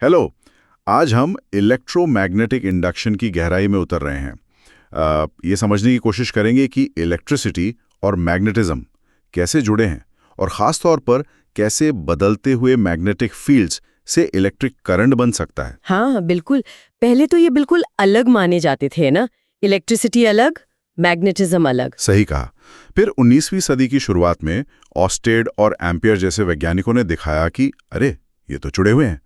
Hello. आज हम electromagnetic induction की गहराई में उतर रहे हैं। ये समझने की कोशिश करेंगे कि इलेक्ट्रिसिटी और मैग्नेटिज्म कैसे जुड़े हैं और ख़ास तौर पर कैसे बदलते हुए मैग्नेटिक फील्ड्स से इलेक्ट्रिक करंट बन सकता है। हाँ बिल्कुल। पहले तो ये बिल्कुल अलग माने जाते थे ना, इलेक्ट्रिसिटी अलग, मैग्नेटिज्म अलग। सही कहा। फिर 19वीं सदी की शुरुआत में ऑस्टेड और एम्पियर जैसे वैज्ञानिकों ने दिखाया कि अरे ये तो जुड़े हुए हैं।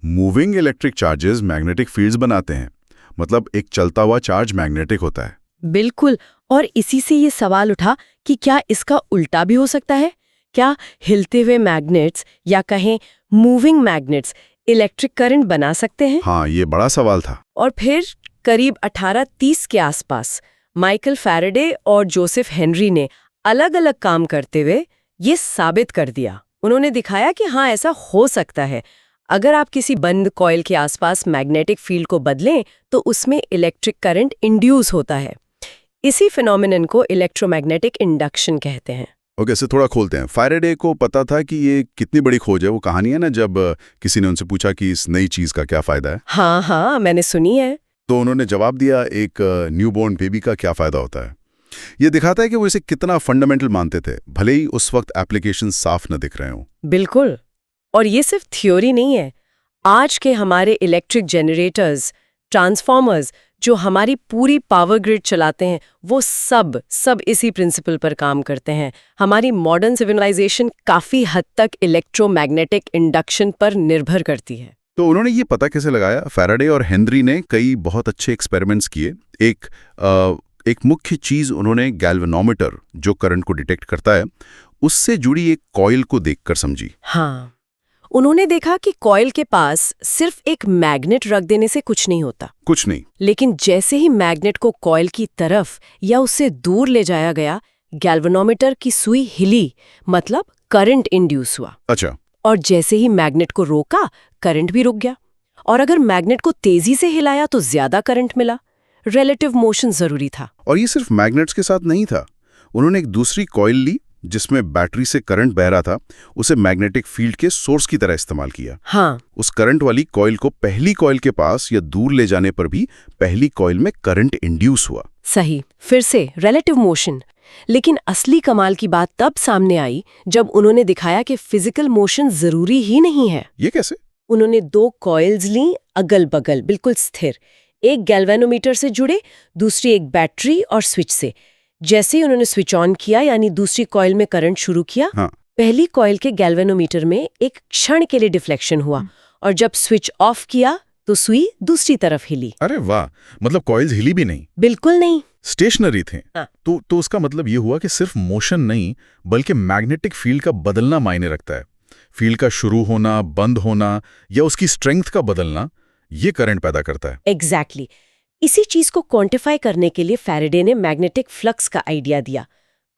Moving electric charges magnetic fields बनाते हैं, मतलब एक चलता हुआ चार्ज मैग्नेटिक होता है। बिल्कुल। और इसी से ये सवाल उठा कि क्या इसका उल्टा भी हो सकता है? क्या हिलते हुए मैग्नेट्स या कहें मूविंग मैग्नेट्स इलेक्ट्रिक करंट बना सकते हैं? हाँ, ये बड़ा सवाल था। और फिर करीब 1830 के आसपास माइकल फैराडे और जोसेफ हेनरी ने अलग अलग काम करते हुए ये साबित कर दिया। उन्होंने दिखाया कि हाँ, ऐसा हो सकता है। अगर आप किसी बंद कॉइल के आसपास मैग्नेटिक फील्ड को बदलें तो उसमें इलेक्ट्रिक करंट इंड्यूस होता है। इसी फिनोमिनन को इलेक्ट्रोमैग्नेटिक इंडक्शन कहते हैं। ओके, इसे थोड़ा खोलते हैं। फैराडे को पता था कि ये कितनी बड़ी खोज है। वो कहानी है ना, जब किसी ने उनसे पूछा कि इस नई चीज का क्या फायदा है, हाँ हाँ, मैंने सुनी है। तो उन्होंने जवाब दिया, एक न्यूबॉर्न बेबी का क्या फायदा होता है। ये दिखाता है कि वो इसे कितना फंडामेंटल मानते थे, भले ही उस वक्त एप्लीकेशन साफ न दिख रहे हों। बिल्कुल। और ये सिर्फ थ्योरी नहीं है। आज के हमारे इलेक्ट्रिक जनरेटर्स, ट्रांसफॉर्मर्स जो हमारी पूरी पावर ग्रिड चलाते हैं, वो सब इसी प्रिंसिपल पर काम करते हैं। हमारी मॉडर्न सिविलाइजेशन काफी हद तक इलेक्ट्रोमैग्नेटिक इंडक्शन पर निर्भर करती है। तो उन्होंने ये पता कैसे लगाया? फैराडे और हेनरी ने कई बहुत अच्छे एक्सपेरिमेंट्स किए। एक मुख्य चीज उन्होंने गैल्वेनोमीटर, जो करंट को डिटेक्ट करता है, उससे जुड़ी एक कॉइल को देखकर समझी। हाँ, उन्होंने देखा कि कॉइल के पास सिर्फ एक मैग्नेट रख देने से कुछ नहीं होता। कुछ नहीं। लेकिन जैसे ही मैग्नेट को कॉइल की तरफ या उससे दूर ले जाया गया, गैल्वेनोमीटर की सुई हिली, मतलब करंट इंड्यूस हुआ। अच्छा। और जैसे ही मैग्नेट को रोका, करंट भी रुक गया। और अगर मैग्नेट को तेजी से हिलाया तो ज्यादा करंट मिला। रिलेटिव मोशन जरूरी था। और ये सिर्फ मैग्नेट्स के साथ नहीं था। उन्होंने एक दूसरी कॉइल ली जिसमें बैटरी से करंट बह रहा था, उसे मैग्नेटिक फील्ड के सोर्स की तरह इस्तेमाल किया। हाँ, उस करंट वाली कॉइल को पहली कॉइल के पास या दूर ले जाने पर भी पहली कॉइल में करंट इंड्यूस हुआ। सही। फिर से रिलेटिव मोशन। लेकिन असली कमाल की बात तब सामने आई जब उन्होंने दिखाया कि फिजिकल मोशन जरूरी ही नहीं है। ये कैसे? उन्होंने 2 कॉइल्स ली, अगल बगल, बिल्कुल स्थिर। एक गैल्वेनोमीटर से जुड़े, दूसरी एक बैटरी और स्विच से। जैसे ही उन्होंने स्विच ऑन किया, यानी दूसरी कॉइल में करंट शुरू किया, हाँ। पहली कॉइल के गैल्वेनोमीटर में एक क्षण के लिए डिफ्लेक्शन हुआ। और जब स्विच ऑफ किया तो सुई दूसरी तरफ हिली। अरे वाह, मतलब कॉइल्स हिली भी नहीं? बिल्कुल नहीं, स्टेशनरी थे। हाँ। तो उसका मतलब ये हुआ कि सिर्फ मोशन नहीं, बल्कि मैग्नेटिक फील्ड का बदलना मायने रखता है। फील्ड का शुरू होना, बंद होना या उसकी स्ट्रेंथ का बदलना, ये करंट पैदा करता है। एग्जैक्टली। इसी चीज को क्वांटिफाई करने के लिए फैराडे ने मैग्नेटिक फ्लक्स का आइडिया दिया।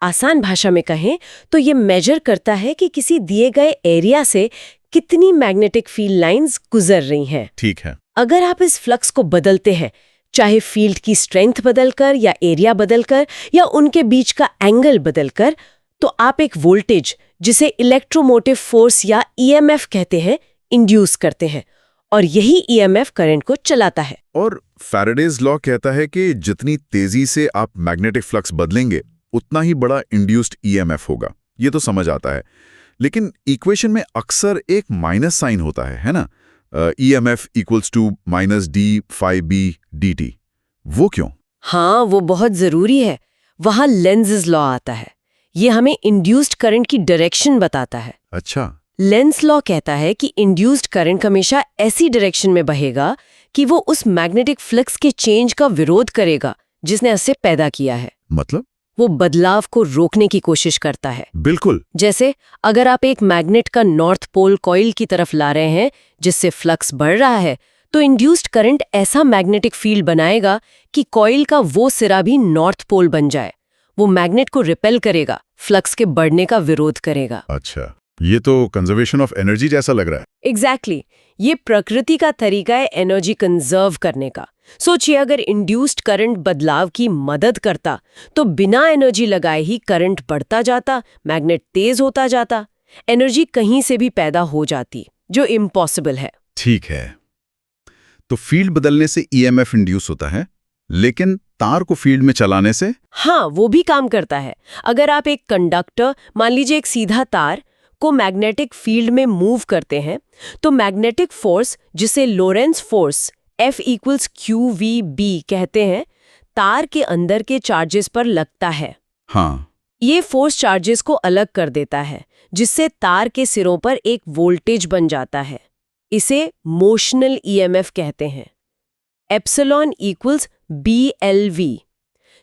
आसान भाषा में कहें तो ये मेजर करता है कि किसी दिए गए एरिया से कितनी मैग्नेटिक फील्ड लाइंस गुजर रही हैं। ठीक है। अगर आप इस फ्लक्स को बदलते हैं, चाहे फील्ड की स्ट्रेंथ बदलकर या एरिया बदलकर या उनके बीच का एंगल बदलकर, तो आप एक वोल्टेज, जिसे इलेक्ट्रोमोटिव फोर्स या ईएमएफ कहते हैं, इंड्यूस करते हैं। और यही ईएमएफ करंट को चलाता है। और फैराडेज लॉ कहता है कि जितनी तेजी से आप मैग्नेटिक फ्लक्स बदलेंगे, उतना ही बड़ा इंड्यूस्ड ईएमएफ होगा। ये तो समझ आता है। लेकिन इक्वेशन में अक्सर एक माइनस साइन होता है ना? EMF equals to -d∅b/dt। वो क्यों? हाँ, वो बहुत जरूरी है। वहां लेंज़ लॉ आता है। ये हमें इंड्यूस्ड करंट की डायरेक्शन बताता है। अच्छा। लेंज़ लॉ कहता है कि इंड्यूस्ड करंट हमेशा ऐसी डायरेक्शन में बहेगा कि वो उस मैग्नेटिक फ्लक्स के चेंज का विरोध करेगा जिसने उसे पैदा किया है। मतलब? वो बदलाव को रोकने की कोशिश करता है। बिल्कुल। जैसे अगर आप एक मैग्नेट का नॉर्थ पोल कॉइल की तरफ ला रहे हैं जिससे फ्लक्स बढ़ रहा है, तो इंड्यूस्ड करंट ऐसा मैग्नेटिक फील्ड बनाएगा कि कॉइल का वो सिरा भी नॉर्थ पोल बन जाए। वो मैग्नेट को रिपेल करेगा, फ्लक्स के बढ़ने का विरोध करेगा। अच्छा, ये तो कंजर्वेशन ऑफ एनर्जी जैसा लग रहा है। एग्जैक्टली। ये प्रकृति का तरीका है एनर्जी कंजर्व करने का। सोचिए, अगर इंड्यूस्ड करंट बदलाव की मदद करता तो बिना एनर्जी लगाए ही करंट बढ़ता जाता, मैग्नेट तेज होता जाता, एनर्जी कहीं से भी पैदा हो जाती, जो इम्पॉसिबल है। ठीक है। तो फील्ड बदलने से ईएमएफ इंड्यूस होता है, लेकिन तार को फील्ड में चलाने से? हाँ, वो भी काम करता है। अगर आप एक कंडक्टर, मान लीजिए एक सीधा तार, को मैग्नेटिक फील्ड में मूव करते हैं, तो मैग्नेटिक फोर्स, जिसे लोरेंस फोर्स F = QVB कहते हैं, तार के अंदर के चार्जेस पर लगता है। हाँ। ये फोर्स चार्जेस को अलग कर देता है, जिससे तार के सिरों पर एक वोल्टेज बन जाता है। इसे मोशनल ईएमएफ कहते हैं। Epsilon = BLV।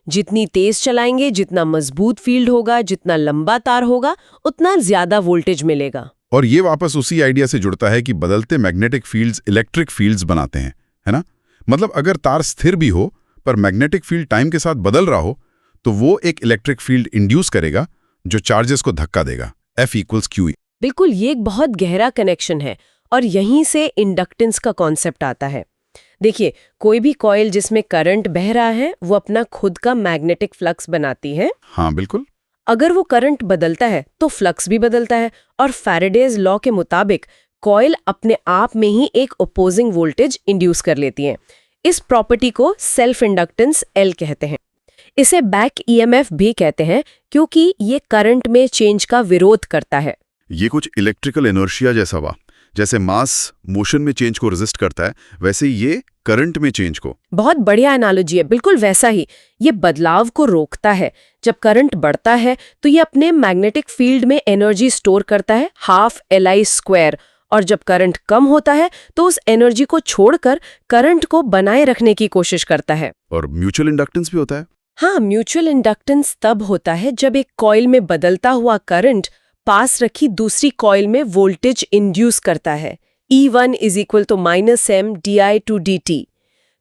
जितनी तेज चलाएंगे, जितना मजबूत फील्ड होगा, जितना लंबा तार होगा, उतना ज्यादा वोल्टेज मिलेगा। और ये वापस उसी आइडिया से जुड़ता है कि बदलते मैग्नेटिक फील्ड्स इलेक्ट्रिक फील्ड्स बनाते हैं, है ना? मतलब अगर तार स्थिर भी हो पर मैग्नेटिक फील्ड टाइम के साथ बदल रहा हो, तो वो एक इलेक्ट्रिक फील्ड इंड्यूस करेगा जो चार्जेस को धक्का देगा। F = QE। बिल्कुल, ये एक बहुत गहरा कनेक्शन है और यहीं से इंडक्टेंस का कॉन्सेप्ट आता है। देखिए, कोई भी कॉइल जिसमें करंट बह रहा है, वो अपना खुद का मैग्नेटिक फ्लक्स बनाती है। हाँ, बिल्कुल। अगर वो करंट बदलता है तो फ्लक्स भी बदलता है, और फैराडेज लॉ के मुताबिक कॉइल अपने आप में ही एक अपोजिंग वोल्टेज इंड्यूस कर लेती है। इस प्रॉपर्टी को सेल्फ इंडक्टेंस L कहते हैं। इसे बैक ईएमएफ भी कहते हैं, क्योंकि ये करंट में चेंज का विरोध करता है। ये कुछ इलेक्ट्रिकल इनर्शिया जैसा हुआ। जैसे मास मोशन में चेंज को रेजिस्ट करता है, वैसे ये करंट में चेंज को। बहुत बढ़िया एनालॉजी है, बिल्कुल वैसा ही। ये बदलाव को रोकता है। जब करंट बढ़ता है तो ये अपने मैग्नेटिक फील्ड में एनर्जी स्टोर करता है, ½ Li², और जब करंट कम होता है तो उस एनर्जी को छोड़कर करंट को बनाए रखने की कोशिश करता है। और म्यूचुअल इंडक्टेंस भी होता है? हाँ, म्यूचुअल इंडक्टेंस तब होता है जब एक कॉइल में बदलता हुआ करंट पास रखी दूसरी कॉइल में वोल्टेज इंड्यूस करता है। E1 = -M/di/dt।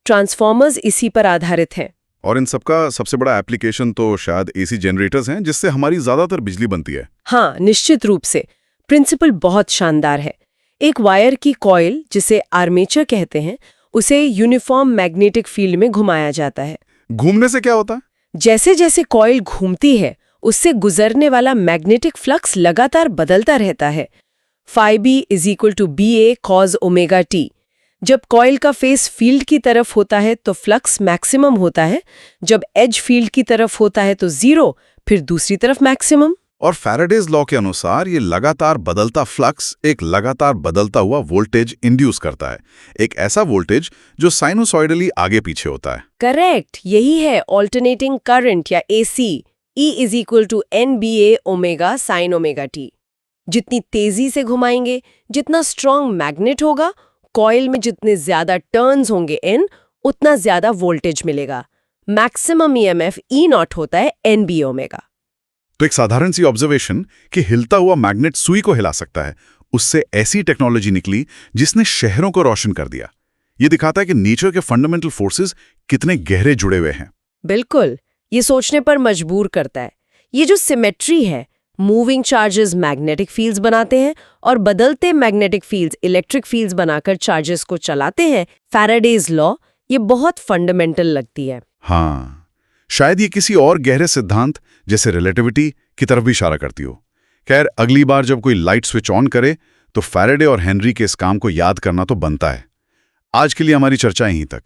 ट्रांसफॉर्मर्स इसी पर आधारित हैं। और इन सबका सबसे बड़ा एप्लीकेशन तो शायद एसी जनरेटर्स हैं, जिससे हमारी ज्यादातर बिजली बनती है। हाँ, निश्चित रूप से। प्रिंसिपल बहुत शानदार है। एक वायर की कॉइल, जिसे आर्मेचर कहते हैं, उसे यूनिफॉर्म मैग्नेटिक फील्ड में घुमाया जाता है। घूमने से क्या होता है? जैसे जैसे कॉइल घूमती है, उससे गुजरने वाला मैग्नेटिक फ्लक्स लगातार बदलता रहता है। Φb = BA cos ωt। जब कॉइल का फेस फील्ड की तरफ होता है तो फ्लक्स मैक्सिमम होता है, जब एज फील्ड की तरफ होता है तो 0, फिर दूसरी तरफ मैक्सिमम। और फैराडेज लॉ के अनुसार ये लगातार बदलता फ्लक्स एक लगातार बदलता हुआ वोल्टेज इंड्यूस करता है, एक ऐसा वोल्टेज जो साइनोसॉइडली आगे पीछे होता है। करेक्ट, यही है ऑल्टरनेटिंग करंट या AC। E = NBA sin ωt। जितनी तेजी से घुमाएंगे, जितना स्ट्रॉन्ग मैग्नेट होगा, कॉइल में जितने ज्यादा टर्न्स होंगे N, उतना ज्यादा वोल्टेज मिलेगा। मैक्सिमम EMF E0 होता है NBω। तो एक साधारण सी ऑब्जर्वेशन कि हिलता हुआ मैग्नेट सुई को हिला सकता है, उससे ऐसी टेक्नोलॉजी निकली जिसने शहरों को रोशन कर दिया। ये दिखाता है कि नेचर के फंडामेंटल फोर्सेस कितने गहरे जुड़े हुए हैं। बिल्कुल, ये सोचने पर मजबूर करता है। ये जो सिमेट्री है, मूविंग चार्जेस मैग्नेटिक फील्ड्स बनाते हैं और बदलते मैग्नेटिक फील्ड्स इलेक्ट्रिक फील्ड्स बनाकर चार्जेस को चलाते हैं, फैराडेज लॉ, ये बहुत फंडामेंटल लगती है। हाँ, शायद ये किसी और गहरे सिद्धांत जैसे रिलेटिविटी की तरफ भी इशारा करती हो। खैर, अगली बार जब कोई लाइट स्विच ऑन करे तो फैराडे और हेनरी के इस काम को याद करना तो बनता है। आज के लिए हमारी चर्चा यहीं तक।